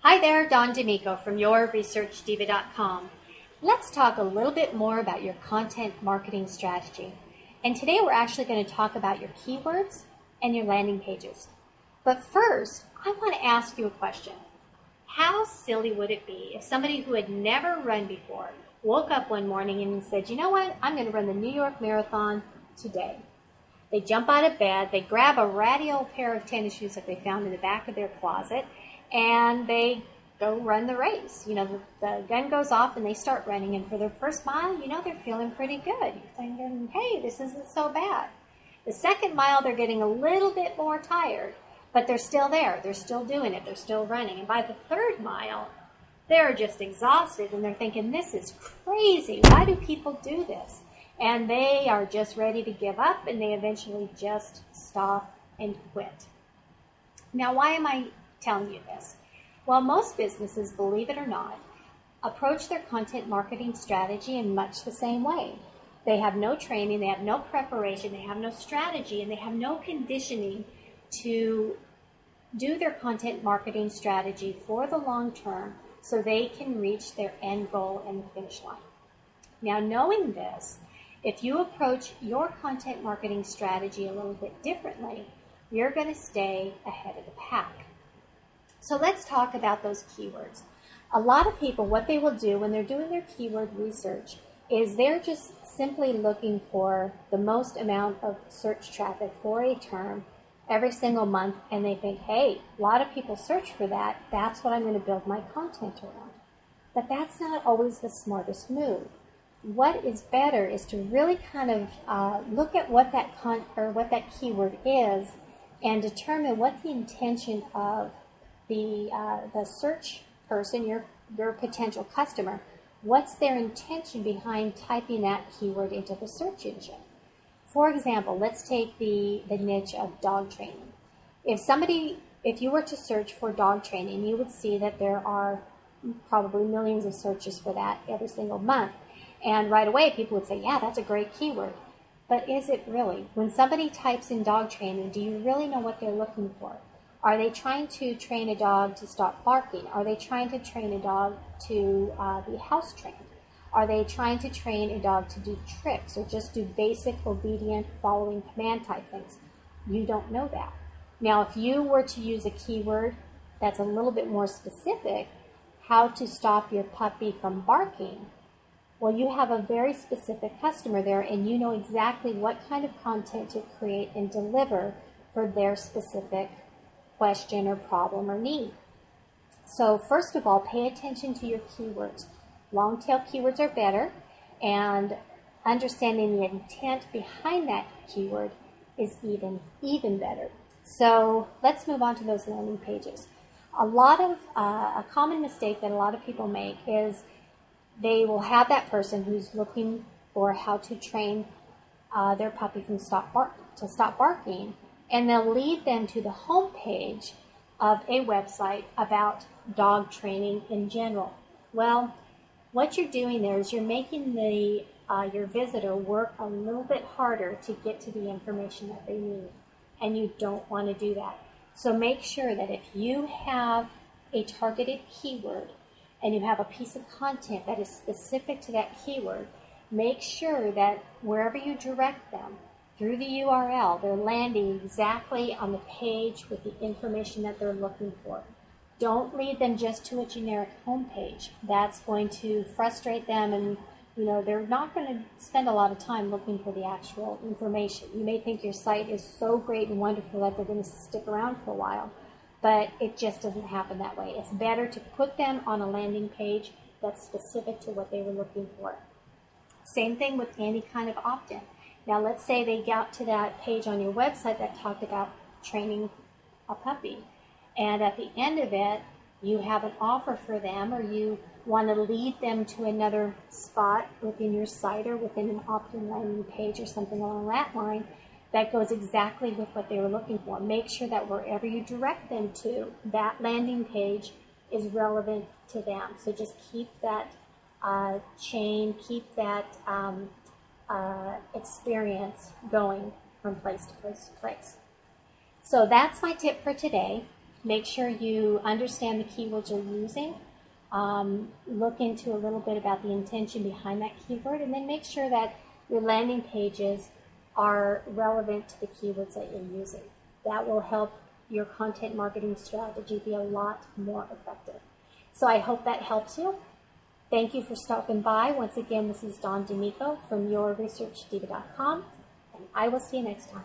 Hi there, Damico from YourResearchDiva.com. Let's talk a little bit more about your content marketing strategy. And today we're actually going to talk about your keywords and your landing pages. But first, I want to ask you a question. How silly would it be if somebody who had never run before woke up one morning and said, you know what, I'm going to run the New York Marathon today. They jump out of bed, they grab a ratty old pair of tennis shoes that they found in the back of their closet, and they go run the race. You know, the gun goes off and they start running, and for their first mile, you know, they're feeling pretty good. You're thinking, hey, this isn't so bad. The second mile, they're getting a little bit more tired, but they're still there. They're still doing it. They're still running. And by the third mile, they're just exhausted, and they're thinking, this is crazy. Why do people do this? And they are just ready to give up, and they eventually just stop and quit. Now, why am I telling you this? Well, most businesses, believe it or not, approach their content marketing strategy in much the same way. They have no training, they have no preparation, they have no strategy, and they have no conditioning to do their content marketing strategy for the long term so they can reach their end goal and the finish line. Now, knowing this, if you approach your content marketing strategy a little bit differently, you're going to stay ahead of the pack. So let's talk about those keywords. A lot of people, what they will do when they're doing their keyword research is they're just simply looking for the most amount of search traffic for a term every single month, and they think, hey, a lot of people search for that, that's what I'm going to build my content around. But that's not always the smartest move. What is better is to really kind of look at what that keyword is and determine what the intention of the search person, your potential customer, what's their intention behind typing that keyword into the search engine. For example, let's take the niche of dog training. If you were to search for dog training, you would see that there are probably millions of searches for that every single month. And right away, people would say, yeah, that's a great keyword. But is it really? When somebody types in dog training, do you really know what they're looking for? Are they trying to train a dog to stop barking? Are they trying to train a dog to be house trained? Are they trying to train a dog to do tricks or just do basic, obedient, following command type things? You don't know that. Now, if you were to use a keyword that's a little bit more specific, how to stop your puppy from barking, well, you have a very specific customer there, and you know exactly what kind of content to create and deliver for their specific question or problem or need. So first of all, pay attention to your keywords. Long tail keywords are better, and understanding the intent behind that keyword is even better. So let's move on to those landing pages. A common mistake that a lot of people make is they will have that person who's looking for how to train their puppy to stop barking, and they'll lead them to the home page of a website about dog training in general. Well, what you're doing there is you're making your visitor work a little bit harder to get to the information that they need, and you don't want to do that. So make sure that if you have a targeted keyword and you have a piece of content that is specific to that keyword, make sure that wherever you direct them through the URL, they're landing exactly on the page with the information that they're looking for. Don't lead them just to a generic homepage. That's going to frustrate them, and they're not going to spend a lot of time looking for the actual information. You may think your site is so great and wonderful that they're going to stick around for a while, but it just doesn't happen that way. It's better to put them on a landing page that's specific to what they were looking for. Same thing with any kind of opt-in. Now, let's say they got to that page on your website that talked about training a puppy, and at the end of it, you have an offer for them, or you want to lead them to another spot within your site or within an opt-in landing page or something along that line that goes exactly with what they were looking for. Make sure that wherever you direct them to, that landing page is relevant to them. So just keep that chain, keep that experience going from place to place to place. So that's my tip for today. Make sure you understand the keywords you're using. Look into a little bit about the intention behind that keyword, and then make sure that your landing pages are relevant to the keywords that you're using. That will help your content marketing strategy be a lot more effective. So I hope that helps you. Thank you for stopping by. Once again, this is Damico from yourresearchdiva.com, and I will see you next time.